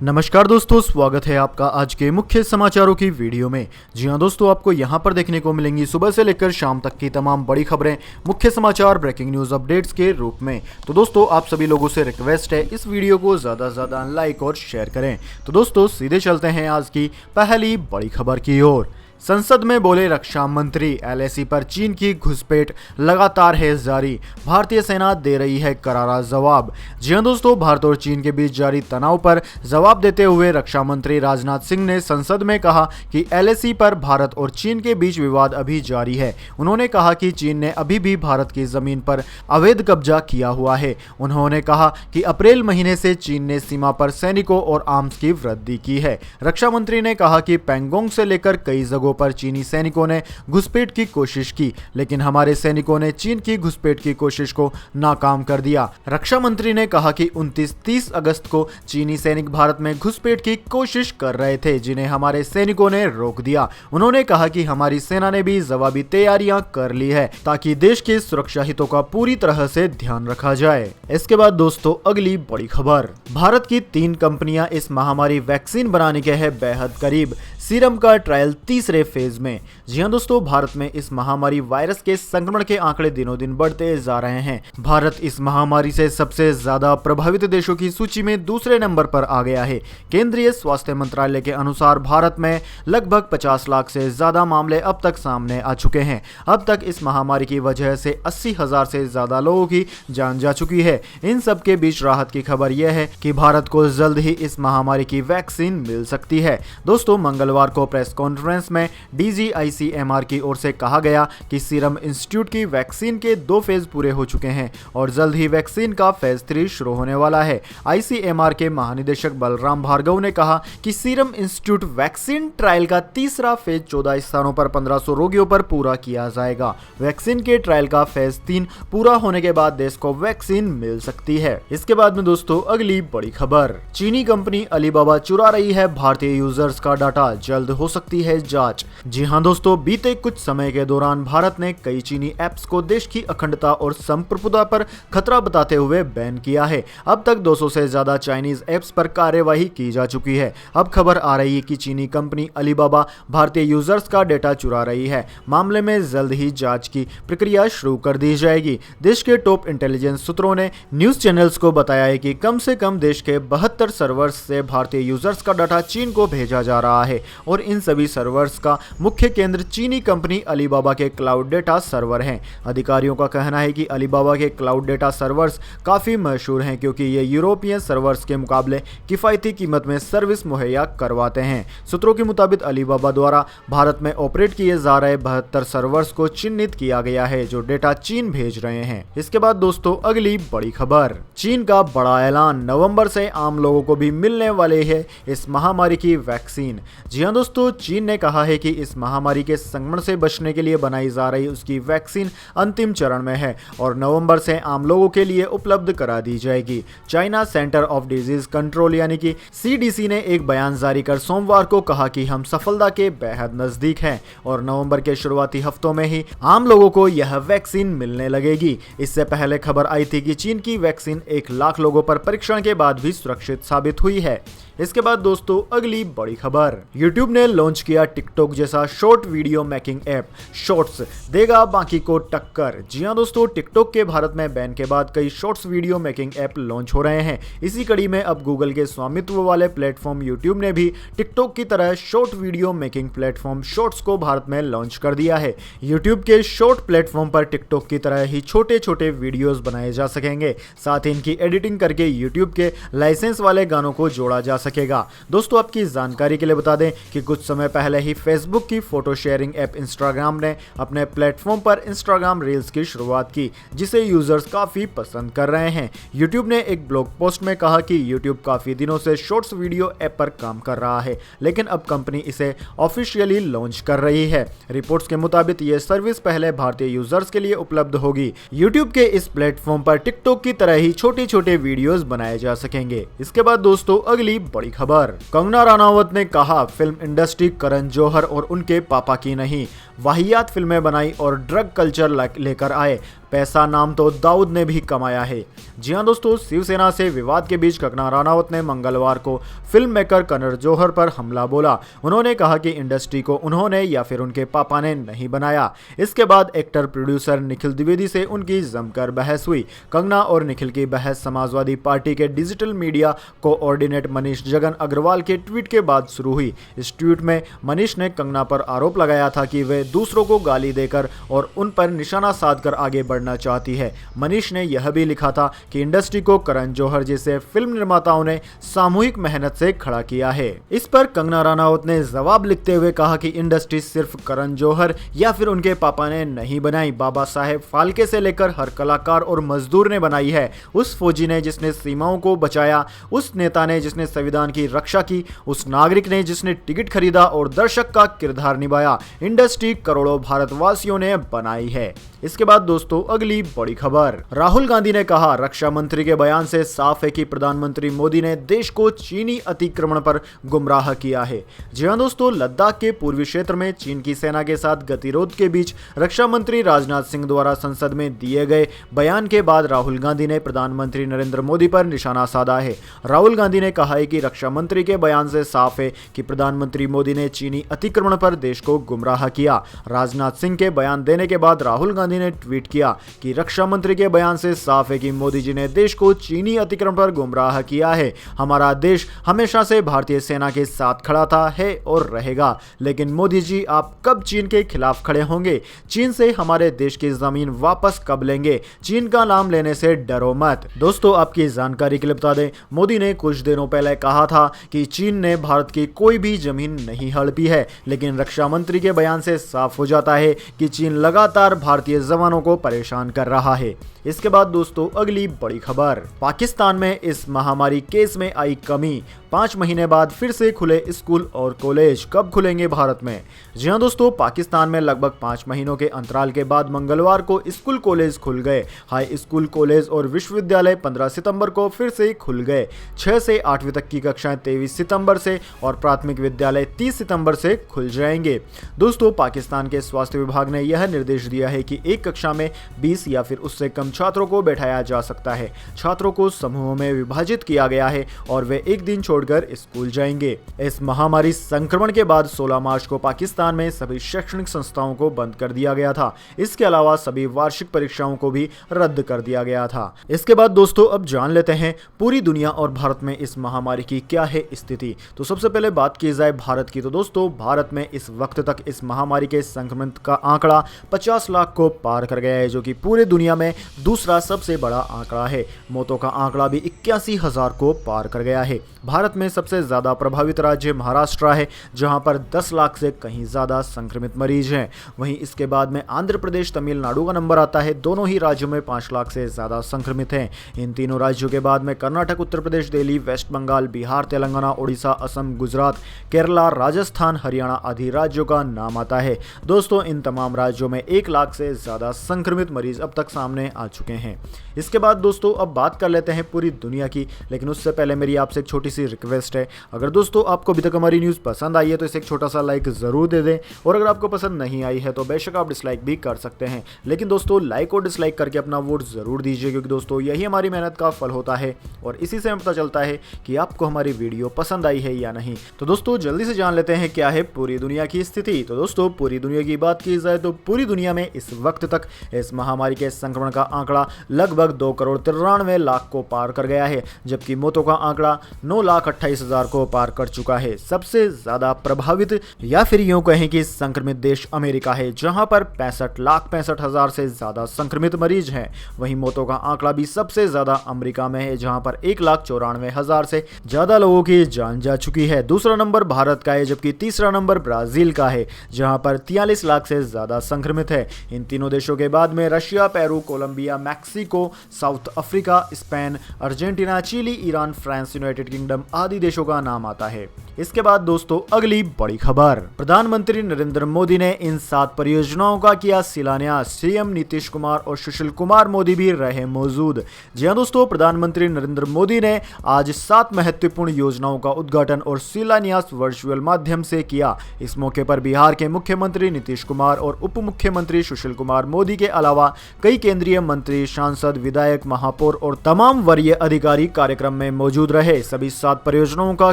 नमस्कार दोस्तों, स्वागत है आपका आज के मुख्य समाचारों की वीडियो में। जी हां दोस्तों, आपको यहां पर देखने को मिलेंगी सुबह से लेकर शाम तक की तमाम बड़ी खबरें, मुख्य समाचार, ब्रेकिंग न्यूज अपडेट्स के रूप में। तो दोस्तों, आप सभी लोगों से रिक्वेस्ट है इस वीडियो को ज़्यादा से ज़्यादा लाइक और शेयर करें। तो दोस्तों, सीधे चलते हैं आज की पहली बड़ी खबर की ओर। संसद में बोले रक्षा मंत्री, एलएसी पर चीन की घुसपैठ लगातार है जारी, भारतीय सेना दे रही है करारा जवाब। जी हां दोस्तों, भारत और चीन के बीच जारी तनाव पर जवाब देते हुए रक्षा मंत्री राजनाथ सिंह ने संसद में कहा कि एलएसी पर भारत और चीन के बीच विवाद अभी जारी है। उन्होंने कहा कि चीन ने अभी भी भारत की जमीन पर अवैध कब्जा किया हुआ है। उन्होंने कहा कि अप्रैल महीने से चीन ने सीमा पर सैनिकों और आर्म्स की वृद्धि की है। रक्षा मंत्री ने कहा कि पैंगोंग से लेकर कई जगहों पर चीनी सैनिकों ने घुसपैठ की कोशिश की, लेकिन हमारे सैनिकों ने चीन की घुसपैठ की कोशिश को नाकाम कर दिया। रक्षा मंत्री ने कहा कि 29-30 अगस्त को चीनी सैनिक भारत में घुसपैठ की कोशिश कर रहे थे, जिन्हें हमारे सैनिकों ने रोक दिया। उन्होंने कहा कि हमारी सेना ने भी जवाबी तैयारियां कर ली है ताकि देश के सुरक्षा हितों का पूरी तरह से ध्यान रखा जाए। इसके बाद दोस्तों, अगली बड़ी खबर। भारत की 3 कंपनियां इस महामारी वैक्सीन बनाने के हैं बेहद करीब, सीरम का ट्रायल तीसरे फेज में। जी हां दोस्तों, भारत में इस महामारी वायरस के संक्रमण के आंकड़े दिनों दिन बढ़ते जा रहे हैं। भारत इस महामारी से सबसे ज्यादा प्रभावित देशों की सूची में दूसरे नंबर पर आ गया है। केंद्रीय स्वास्थ्य मंत्रालय के अनुसार भारत में लगभग 50 लाख से ज्यादा मामले अब तक सामने आ चुके हैं। अब तक इस महामारी की वजह से 80,000 से ज्यादा लोगों की जान जा चुकी है। इन सब के बीच राहत की खबर यह है कि भारत को जल्द ही इस महामारी की वैक्सीन मिल सकती है। दोस्तों, मंगलवार को प्रेस कॉन्फ्रेंस में DGICMR की ओर से कहा गया कि सीरम इंस्टीट्यूट की वैक्सीन के 2 फेज पूरे हो चुके हैं और जल्द ही वैक्सीन का फेज 3 शुरू होने वाला है। ICMR के महानिदेशक बलराम भार्गव ने कहा कि सीरम इंस्टीट्यूट वैक्सीन ट्रायल का तीसरा फेज 14 स्थानों पर 1500 रोगियों पर पूरा किया जाएगा। वैक्सीन के ट्रायल का फेज 3 पूरा होने के बाद देश को वैक्सीन मिल सकती है। इसके बाद में दोस्तों, अगली बड़ी खबर। चीनी कंपनी अलीबाबा चुरा रही है भारतीय यूजर्स का डाटा, जल्द हो सकती है जांच। जी हां दोस्तों, बीते कुछ समय के दौरान भारत ने कई चीनी ऐप्स को देश की अखंडता और संप्रभुता पर खतरा बताते हुए बैन किया है। अब तक 200 से ज्यादा चाइनीज ऐप्स पर कार्यवाही की जा चुकी है। अब खबर आ रही है कि चीनी कंपनी अलीबाबा भारतीय यूजर्स का डेटा चुरा रही है। मामले में जल्द ही जांच की प्रक्रिया शुरू कर दी जाएगी। देश के टॉप इंटेलिजेंस सूत्रों ने न्यूज चैनल्स को बताया है कि कम से कम देश के 72 सर्वर्स से भारतीय यूजर्स का डाटा चीन को भेजा जा रहा है और इन सभी सर्वर्स का मुख्य केंद्र चीनी कंपनी अलीबाबा के क्लाउड डेटा सर्वर हैं। अधिकारियों का कहना है कि अलीबाबा के क्लाउड डेटा सर्वर्स काफी मशहूर हैं क्योंकि ये यूरोपियन सर्वर्स के मुकाबले किफायती कीमत में सर्विस मुहैया करवाते हैं। सूत्रों के मुताबिक अलीबाबा द्वारा भारत में ऑपरेट किए जा रहे 72 सर्वर्स को चिन्हित किया गया है जो डेटा चीन भेज रहे हैं। इसके बाद दोस्तों, अगली बड़ी खबर। चीन का बड़ा ऐलान, नवंबर से आम लोगों को भी मिलने वाले है इस महामारी की वैक्सीन। जी हां दोस्तों, चीन ने कहा है कि इस महामारी के संक्रमण से बचने के लिए बनाई जा रही उसकी वैक्सीन अंतिम चरण में है और नवंबर से आम लोगों के लिए उपलब्ध करा दी जाएगी। China centre of disease control यानी कि CDC ने एक बयान जारी कर सोमवार को कहा कि हम सफलता के बेहद नजदीक हैं और नवंबर के शुरुआती हफ्तों में ही आम लोगों को यह वैक्सीन मिलने लगेगी। इससे पहले खबर आई थी कि चीन की वैक्सीन 1 लाख लोगों पर परीक्षण के बाद भी सुरक्षित साबित हुई है। इसके बाद दोस्तों, अगली बड़ी खबर। YouTube ने लॉन्च किया टिकटॉक जैसा short video making app, shorts देगा बाकी को टक्कर। जी हां दोस्तों, टिकटॉक के भारत में बैन के बाद कई shorts video making app launch हो रहे हैं। इसी कड़ी में अब गूगल के स्वामित्व वाले प्लेटफॉर्म YouTube ने भी टिकटॉक की तरह short video making platform shorts को भारत में लॉन्च कर दिया है। YouTube के शॉर्ट प्लेटफॉर्म पर टिकटॉक की तरह ही छोटे छोटे वीडियोस बनाए जा सकेंगे, साथ ही इनकी एडिटिंग करके YouTube के लाइसेंस वाले गानों को जोड़ा जा सकेगा। दोस्तों, आपकी जानकारी के लिए बता दें कि कुछ समय पहले ही फेसबुक की फोटो शेयरिंग ऐप इंस्टाग्राम ने अपने प्लेटफॉर्म पर इंस्टाग्राम रील्स की शुरुआत की, जिसे यूजर्स काफी पसंद कर रहे हैं। यूट्यूब ने एक ब्लॉग पोस्ट में कहा कि यूट्यूब काफी दिनों से शॉर्ट्स वीडियो ऐप पर काम कर रहा है, लेकिन अब कंपनी इसे ऑफिशियली लॉन्च कर रही है। रिपोर्ट्स के मुताबिक ये सर्विस पहले भारतीय यूजर्स के लिए उपलब्ध होगी। यूट्यूब के इस प्लेटफॉर्म पर टिकटॉक की तरह ही छोटे छोटे वीडियोस बनाए जा सकेंगे। इसके बाद दोस्तों, अगली बड़ी खबर। कंगना रनावत ने कहा फिल्म इंडस्ट्री करण जौहर और उनके पापा की नहीं, वाहियात फिल्में बनाई और ड्रग कल्चर लेकर आए। पैसा नाम तो दाऊद ने भी कमाया है। जी हां दोस्तों, शिवसेना से विवाद के बीच कंगना रनावत ने मंगलवार को फिल्म मेकर करण जौहर पर हमला बोला। उन्होंने कहा कि इंडस्ट्री को उन्होंने या फिर उनके पापा ने नहीं बनाया। इसके बाद एक्टर प्रोड्यूसर निखिल द्विवेदी से उनकी जमकर बहस हुई। कंगना और निखिल की बहस समाजवादी पार्टी के digital media coordinator Manish Jagan Agarwal के ट्वीट के बाद शुरू हुई। इस ट्वीट में मनीष ने कंगना पर आरोप लगाया था कि वे दूसरों को गाली देकर और उन पर निशाना साधकर आगे बढ़ना चाहती है। मनीष ने यह भी लिखा था कि इंडस्ट्री को करण जौहर जैसे फिल्म निर्माताओं ने सामूहिक मेहनत से खड़ा किया है। इस पर कंगना रनावत ने जवाब लिखते हुए कहा कि इंडस्ट्री सिर्फ करण जौहर या फिर उनके पापा ने नहीं बनाई, बाबा साहेब फाल्के से लेकर हर कलाकार और मजदूर ने बनाई है। उस फौजी ने जिसने सीमाओं को बचाया, उस नेता ने जिसने संविधान की रक्षा की, उस नागरिक ने जिसने टिकट खरीदा और दर्शक का किरदार निभाया। इंडस्ट्री करोड़ों भारतवासियों ने बनाई है। इसके बाद दोस्तों अगली बड़ी खबर, राहुल गांधी ने कहा रक्षा मंत्री के बयान से साफ है कि प्रधानमंत्री मोदी ने देश को चीनी अतिक्रमण पर गुमराह किया है। जी हां दोस्तों, लद्दाख के पूर्वी क्षेत्र में चीन की सेना के साथ गतिरोध के बीच रक्षा मंत्री राजनाथ सिंह द्वारा संसद में दिए गए बयान के बाद राहुल गांधी ने प्रधानमंत्री नरेंद्र मोदी पर निशाना साधा है। राहुल गांधी ने कहा है कि रक्षा मंत्री के बयान से साफ है कि प्रधानमंत्री मोदी ने चीनी अतिक्रमण पर देश को गुमराह किया। राजनाथ सिंह के बयान देने के बाद राहुल गांधी ने ट्वीट किया कि रक्षा मंत्री के बयान से साफ है कि मोदी जी ने देश को चीनी अतिक्रमण पर गुमराह किया है। हमारा देश हमेशा से भारतीय सेना के साथ खड़ा था, है और रहेगा। लेकिन मोदी जी आप कब चीन के खिलाफ खड़े होंगे? चीन से हमारे देश की जमीन वापस कब लेंगे? चीन का नाम लेने से डरो मत। दोस्तों आपकी जानकारी के लिए बता दें, मोदी ने कुछ दिनों पहले कहा था कि चीन ने भारत की कोई भी जमीन नहीं हड़पी है, लेकिन रक्षा मंत्री के बयान से साफ हो जाता है कि चीन लगातार भारतीय जवानों को परेशान कर रहा है। इसके बाद दोस्तों अगली बड़ी खबर, पाकिस्तान में इस महामारी केस में आई कमी। 5 महीने बाद फिर से खुले स्कूल और कॉलेज, कब खुलेंगे भारत में? जी हां दोस्तों, पाकिस्तान में लगभग 5 महीनों के अंतराल के बाद मंगलवार को स्कूल कॉलेज खुल गए। हाई स्कूल कॉलेज और विश्वविद्यालय 15 सितंबर को फिर से खुल गए। 6 से 8वीं तक की कक्षाएं 23 सितंबर से और प्राथमिक विद्यालय 30 सितंबर से खुल जाएंगे। दोस्तों पाकिस्तान के स्वास्थ्य विभाग ने यह निर्देश दिया है कि एक कक्षा में 20 या फिर उससे कम छात्रों को बैठाया जा सकता है। छात्रों को समूहों में विभाजित किया गया है और वे एक दिन छोड़कर स्कूल जाएंगे। इस महामारी संक्रमण के बाद 16 मार्च को पाकिस्तान में सभी शैक्षणिक संस्थाओं को बंद कर दिया गया था। इसके अलावा सभी वार्षिक परीक्षाओं को भी रद्द कर दिया गया था। इसके बाद दोस्तों अब जान लेते हैं पूरी दुनिया और भारत में इस महामारी की क्या है स्थिति। तो सबसे पहले बात की जाए भारत की, तो दोस्तों भारत में इस वक्त तक इस महामारी के संक्रमित का आंकड़ा 50 लाख को पार कर गया है, जो कि पूरी दुनिया में दूसरा सबसे बड़ा आंकड़ा है। मौतों का आंकड़ा भी 81,000 को पार कर गया है। भारत में सबसे ज्यादा प्रभावित राज्य महाराष्ट्र है, जहां पर 10 लाख से कहीं ज्यादा संक्रमित मरीज हैं। वहीं इसके बाद में आंध्र प्रदेश, तमिलनाडु का नंबर आता है। दोनों ही राज्यों में 5 लाख से ज्यादा संक्रमित हैं। इन तीनों राज्यों के बाद में कर्नाटक, उत्तर प्रदेश, दिल्ली, वेस्ट बंगाल, बिहार, तेलंगाना, ओडिशा, असम, गुजरात, केरला, राजस्थान, हरियाणा आदि राज्यों का नाम आता है। दोस्तों इन तमाम राज्यों में 1 लाख से ज्यादा संक्रमित मरीज अब तक सामने आ चुके हैं। इसके बाद दोस्तों अब बात कर लेते हैं पूरी दुनिया की, लेकिन उससे पहले मेरी आपसे एक छोटी सी रिक्वेस्ट है। अगर दोस्तों आपको अभी तक हमारी न्यूज़ पसंद आई है तो इसे एक छोटा सा लाइक जरूर दे दें, और अगर आपको पसंद नहीं आई है तो बेशक आप डिसलाइक भी कर सकते हैं। लेकिन दोस्तों लाइक और डिसलाइक करके अपना वोट जरूर दीजिए, क्योंकि दोस्तों यही हमारी मेहनत का फल होता है और इसी से हमें पता चलता है कि आपको हमारी वीडियो पसंद आई है या नहीं। तो दोस्तों जल्दी से जान लेते हैं क्या है पूरी दुनिया की स्थिति। तो दोस्तों पूरी दुनिया की बात की जाए तो पूरी दुनिया में इस वक्त तक इस महामारी के संक्रमण का आंकड़ा लगभग 2,93,00,000 को पार कर गया है, जबकि मौतों का आंकड़ा 9,28,000 को पार कर चुका है। सबसे ज्यादा प्रभावित या फिर यूं कहें कि संक्रमित देश अमेरिका है, जहां पर 65,65,000 से ज्यादा संक्रमित मरीज हैं। वहीं मौतों का आंकड़ा भी सबसे ज्यादा अमेरिका में है, जहां पर 1,94,000 से ज्यादा लोगों की जान जा चुकी है। दूसरा नंबर भारत का है, जबकि तीसरा नंबर ब्राजील का है, जहां पर 43 लाख से ज्यादा संक्रमित है। इन तीनों देशों के बाद में Russia, Peru, Colombia, Mexico, South Africa, Spain, Argentina, Chile, Iran, France, United Kingdom आदि देशों का नाम आता है। इसके बाद दोस्तों अगली बड़ी खबर, प्रधानमंत्री नरेंद्र मोदी ने इन 7 परियोजनाओं का किया शिलान्यास। सीएम नीतीश कुमार और सुशील कुमार मोदी भी रहे मौजूद। जी हां दोस्तों, प्रधानमंत्री नरेंद्र मोदी ने आज 7 महत्वपूर्ण योजनाओं का उद्घाटन और शिलान्यास वर्चुअल माध्यम से किया। इस मौके पर बिहार के मुख्यमंत्री नीतीश कुमार और उप मुख्यमंत्री सुशील कुमार मोदी के अलावा कई केंद्रीय मंत्री, सांसद, विधायक, महापौर और तमाम वरीय अधिकारी कार्यक्रम में मौजूद रहे। सभी 7 परियोजनाओं का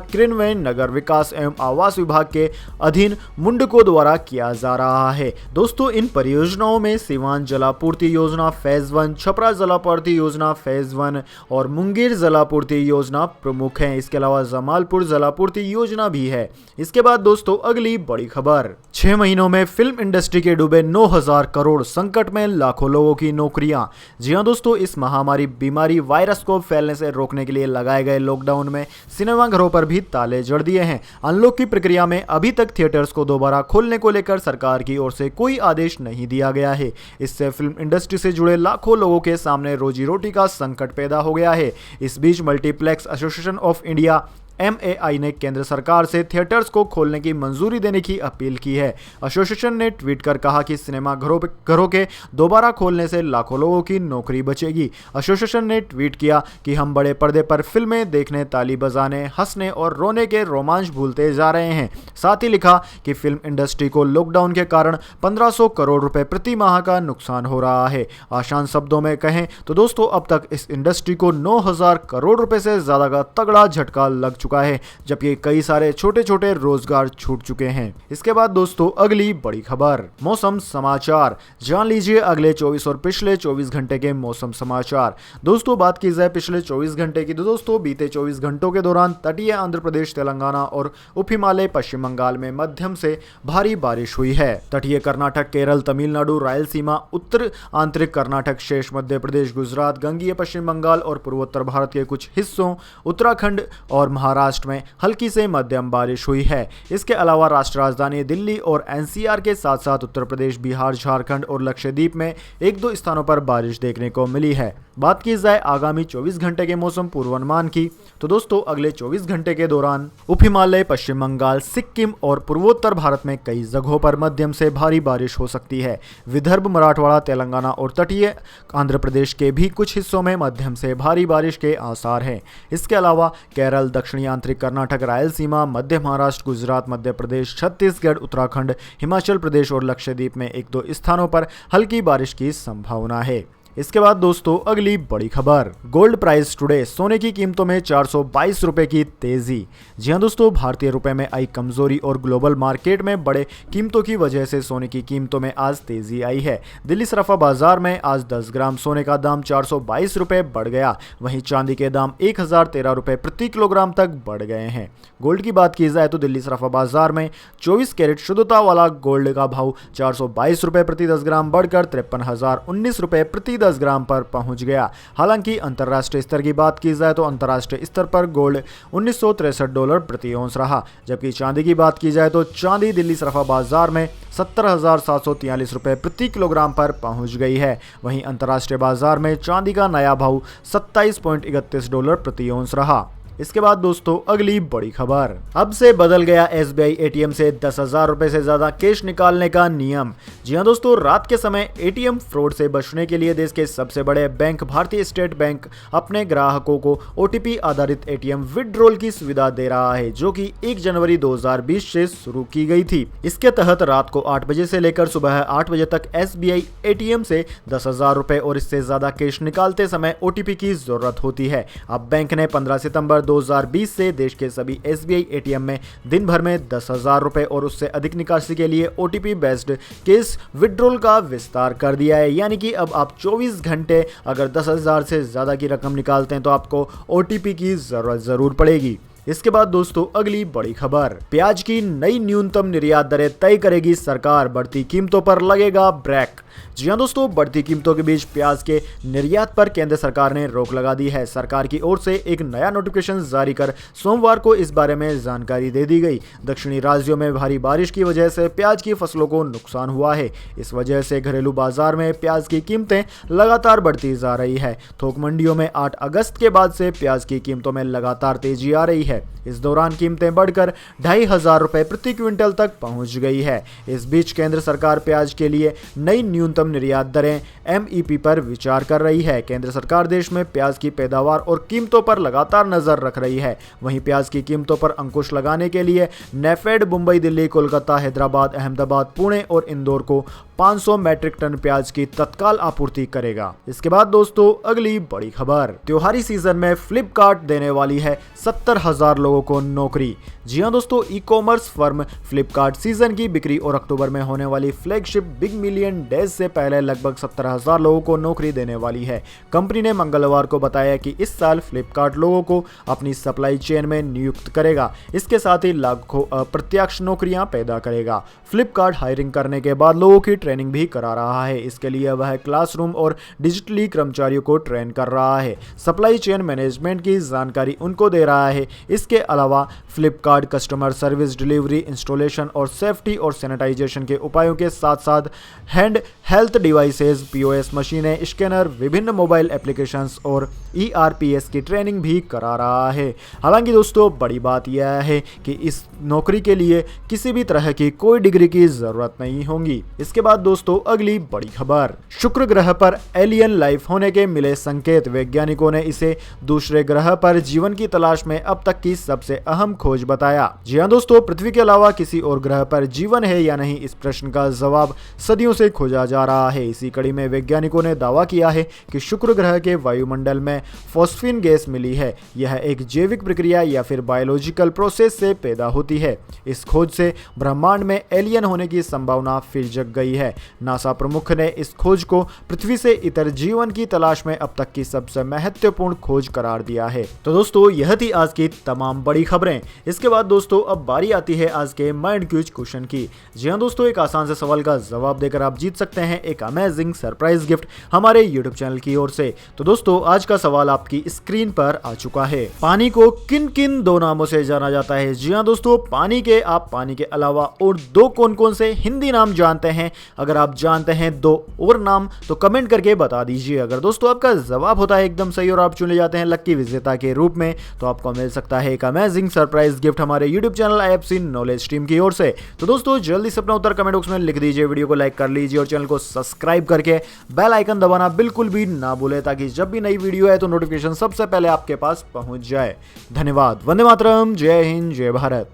क्रियान्वयन नगर विकास एवं आवास विभाग के अधीन मुंडको द्वारा किया जा रहा है। दोस्तों, इन परियोजनाओं में सीवान जलापूर्ति योजना फेज 1, छपरा जलापूर्ति योजना फेज 1 और मुंगेर जलापूर्ति योजना प्रमुख हैं। इसके अलावा जमालपुर जलापूर्ति योजना भी है। इसके बाद दोस्तों अगली बड़ी खबर, 6 महीनों में फिल्म इंडस्ट्री के डूबे 9,000 करोड़, संकट में लाखों लोगों की नौकरियां। जी हां दोस्तों, इस महामारी बीमारी वायरस को फैलने से रोकने के लिए लगाए गए लॉकडाउन में सिनेमाघरों पर भी ताले जड़ दिए हैं। अनलॉक की प्रक्रिया में अभी तक थिएटर्स को दोबारा खोलने को लेकर सरकार की ओर से कोई आदेश नहीं दिया गया है। इससे फिल्म इंडस्ट्री से जुड़े लाखों लोगों के सामने रोजी रोटी का संकट पैदा हो गया है। इस बीच multiplex association of India MAI ने केंद्र सरकार से थिएटर्स को खोलने की मंजूरी देने की अपील की है। एसोसिएशन ने ट्वीट कर कहा कि सिनेमा घरों के दोबारा खोलने से लाखों लोगों की नौकरी बचेगी। एसोसिएशन ने ट्वीट किया कि हम बड़े पर्दे पर फिल्में देखने, ताली बजाने, हंसने और रोने के रोमांच भूलते जा रहे हैं। साथ ही लिखा कि फिल्म इंडस्ट्री को लॉकडाउन के कारण 1500 करोड़ रुपए प्रति माह का नुकसान हो रहा है। आसान शब्दों में कहें तो दोस्तों, अब तक इस इंडस्ट्री को 9,000 करोड़ रुपए से ज्यादा का तगड़ा झटका लग चुका है, जबकि कई सारे छोटे छोटे रोजगार छूट चुके हैं। इसके बाद दोस्तों अगली बड़ी खबर, मौसम समाचार। जान लीजिए अगले 24 और पिछले 24 घंटे के मौसम समाचार। दोस्तों बात की जाए पिछले 24 घंटे की, तो दोस्तों बीते 24 घंटों के दौरान तटीय आंध्र प्रदेश, तेलंगाना और उप हिमालय पश्चिम बंगाल में मध्यम से भारी बारिश हुई है। तटीय कर्नाटक, केरल, तमिलनाडु, रायलसीमा, उत्तर आंतरिक कर्नाटक, शेष मध्य प्रदेश, गुजरात, गंगीय पश्चिम बंगाल और पूर्वोत्तर भारत के कुछ हिस्सों, उत्तराखंड और महाराष्ट्र में हल्की से मध्यम बारिश हुई है। इसके अलावा राष्ट्रीय राजधानी दिल्ली और NCR के साथ साथ उत्तर प्रदेश, बिहार, झारखंड और लक्षद्वीप में 1-2 स्थानों पर बारिश देखने को मिली है। बात की जाए आगामी 24 घंटे के मौसम पूर्वानुमान की, तो दोस्तों अगले 24 घंटे के दौरान उप हिमालय, पश्चिम बंगाल, सिक्किम और पूर्वोत्तर भारत में कई जगहों पर मध्यम से भारी बारिश हो सकती है। विदर्भ, मराठवाड़ा, तेलंगाना और तटीय आंध्र प्रदेश के भी कुछ हिस्सों में मध्यम से भारी बारिश के आसार हैं। इसके अलावा केरल, दक्षिणी आंतरिक कर्नाटक, रायलसीमा, मध्य महाराष्ट्र, गुजरात, मध्य प्रदेश, छत्तीसगढ़, उत्तराखंड, हिमाचल प्रदेश और लक्षद्वीप में 1-2 स्थानों पर हल्की बारिश की संभावना है। इसके बाद दोस्तों अगली बड़ी खबर, गोल्ड प्राइस टुडे, सोने की कीमतों में 422 रुपए की तेजी। जी हां दोस्तों, भारतीय रुपए में आई कमजोरी और ग्लोबल मार्केट में बड़े कीमतों की वजह से सोने की कीमतों में आज तेजी आई है। दिल्ली सराफा बाजार में आज 10 ग्राम सोने का दाम 422 रुपए बढ़ गया। वहीं चांदी के दाम 1013 रुपए प्रति किलोग्राम तक बढ़ गए हैं। गोल्ड की बात की जाए तो दिल्ली सराफा बाजार में 24 कैरेट शुद्धता वाला गोल्ड का भाव 422 रुपए प्रति 10 ग्राम बढ़कर 53,019 रुपए प्रति 10 ग्राम पर पहुंच गया। हालांकि अंतर्राष्ट्रीय स्तर की बात की जाए तो अंतर्राष्ट्रीय स्तर पर गोल्ड $1963 प्रति औंस रहा। जबकि चांदी की बात की जाए तो चांदी दिल्ली सराफा बाजार में 70,743 रुपए प्रति किलोग्राम पर पहुंच गई है। वहीं अंतर्राष्ट्रीय बाजार में चांदी का नया भाव $27.31 प्रति औंस रहा। इसके बाद दोस्तों अगली बड़ी खबर, अब से बदल गया SBI ATM से 10,000 रुपए से ज्यादा कैश निकालने का नियम। जी हां दोस्तों, रात के समय ATM फ्रॉड से बचने के लिए देश के सबसे बड़े बैंक भारतीय स्टेट बैंक अपने ग्राहकों को OTP आधारित ATM विड्रॉल की सुविधा दे रहा है, जो कि 1 जनवरी 2020 से शुरू की गई थी। इसके तहत रात को 8 बजे से लेकर सुबह 8 बजे तक SBI ATM से 10,000 रुपए और इससे ज्यादा कैश निकालते समय OTP की जरूरत होती है। अब बैंक ने 15 सितंबर 2020 से देश के सभी SBI ATM में दिन भर में 10,000 रुपए और उससे अधिक निकासी के लिए OTP बेस्ड कैश विड्रॉल का विस्तार कर दिया है। यानी कि अब आप 24 घंटे अगर 10,000 से ज्यादा की रकम निकालते हैं तो आपको OTP की जरूरत जरूर पड़ेगी। इसके बाद दोस्तों अगली बड़ी खबर, प्याज की नई न्यूनतम निर्यात दरें तय करेगी सरकार, बढ़ती कीमतों पर लगेगा ब्रेक। जी हां दोस्तों, बढ़ती कीमतों के बीच प्याज के निर्यात पर केंद्र सरकार ने रोक लगा दी है। सरकार की ओर से एक नया नोटिफिकेशन जारी कर सोमवार को इस बारे में जानकारी दे दी गई। दक्षिणी राज्यों में भारी बारिश की वजह से प्याज की फसलों को नुकसान हुआ है। इस वजह से घरेलू बाजार में प्याज की कीमतें लगातार बढ़ती जा रही है। थोक मंडियों में 8 अगस्त के बाद से प्याज की कीमतों में लगातार तेजी आ रही है। इस दौरान कीमतें बढ़कर 2,500 रुपए प्रति क्विंटल तक पहुंच गई है। इस बीच केंद्र सरकार प्याज के लिए नई न्यूनतम निर्यात दरें MEP पर विचार कर रही है। केंद्र सरकार देश में प्याज की पैदावार और कीमतों पर लगातार नजर रख रही है। वहीं प्याज की कीमतों पर अंकुश लगाने के लिए नेफेड मुंबई, दिल्ली, कोलकाता, हैदराबाद, अहमदाबाद, पुणे और इंदौर को 500 मैट्रिक टन प्याज की तत्काल आपूर्ति करेगा। इसके बाद दोस्तों अगली बड़ी खबर, त्योहारी सीजन में फ्लिपकार्ट देने वाली है 70,000 लोगों को नौकरी। जी हां दोस्तों, ई-कॉमर्स फर्म फ्लिपकार्ट सीजन की बिक्री और अक्टूबर में होने वाली फ्लैगशिप बिग मिलियन डेज से पहले लगभग 70,000 लोगों को नौकरी देने वाली है। कंपनी ने मंगलवार को बताया कि इस साल फ्लिपकार्ट लोगों को अपनी सप्लाई चेन में नियुक्त करेगा। इसके साथ ही लाखों अप्रत्यक्ष नौकरियां पैदा करेगा। फ्लिपकार्ट हायरिंग करने के बाद लोगों की ट्रेनिंग भी करा रहा है। इसके लिए वह क्लासरूम और डिजिटली कर्मचारियों को ट्रेन कर रहा है। सप्लाई चेन मैनेजमेंट की जानकारी उनको दे रहा है। इसके अलावा Flipkart customer service, delivery, installation और सेफ्टी और सैनिटाइजेशन के उपायों के साथ साथ हैंड हेल्थ डिवाइसेज, POS मशीनें, स्कैनर, विभिन्न मोबाइल एप्लीकेशंस और ERPS की ट्रेनिंग भी करा रहा है। हालांकि दोस्तों बड़ी बात यह है कि इस नौकरी के लिए किसी भी तरह की कोई डिग्री की जरूरत नहीं होगी। इसके बाद दोस्तों अगली बड़ी खबर, शुक्र ग्रह पर एलियन लाइफ होने के मिले संकेत। वैज्ञानिकों ने इसे दूसरे ग्रह पर जीवन की तलाश में अब तक की सबसे अहम खोज बताया। जी हां दोस्तों, पृथ्वी के अलावा किसी और ग्रह पर जीवन है या नहीं, इस प्रश्न का जवाब सदियों से खोजा जा रहा है। इसी कड़ी में वैज्ञानिकों ने दावा किया है कि शुक्र ग्रह के वायुमंडल में फॉस्फीन गैस मिली है। यह एक जैविक प्रक्रिया या फिर बायोलॉजिकल प्रोसेस से पैदा होती है। इस खोज से ब्रह्मांड में एलियन होने की संभावना फिर जग गई है। नासा प्रमुख ने इस खोज को पृथ्वी से इतर जीवन की तलाश में अब तक की सबसे महत्वपूर्ण खोज करार दिया है। तो दोस्तों यह थी आज की तमाम बड़ी खबरें। इसके बाद दोस्तों अब बारी आती है आज के माइंड क्यूज क्वेश्चन की। जी हां दोस्तों, एक आसान से सवाल का जवाब देकर आप जीत सकते हैं एक अमेजिंग सरप्राइज गिफ्ट हमारे यूट्यूब चैनल की ओर से। तो दोस्तों आज का सवाल आपकी स्क्रीन पर आ चुका है। पानी को किन किन 2 नामों से जाना जाता है? जी हां दोस्तों, पानी के अलावा और 2 कौन कौन से हिंदी नाम जानते हैं? अगर आप जानते हैं 2 और नाम तो कमेंट करके बता दीजिए। अगर दोस्तों आपका जवाब होता है एकदम सही और आप चुने जाते हैं लक्की विजेता के रूप में, तो आपको मिल सकता है एक अमेजिंग सरप्राइज गिफ्ट हमारे YouTube channel IFC knowledge team की ओर से। तो दोस्तों जल्दी से अपना उत्तर कमेंट बॉक्स में लिख दीजिए, वीडियो को लाइक कर लीजिए और चैनल को सब्सक्राइब करके बेल आइकन दबाना बिल्कुल भी ना भूले, ताकि जब भी नई वीडियो है तो नोटिफिकेशन सबसे पहले आपके पास पहुंच जाए। धन्यवाद। वंदे मातरम। जय हिंद, जय भारत।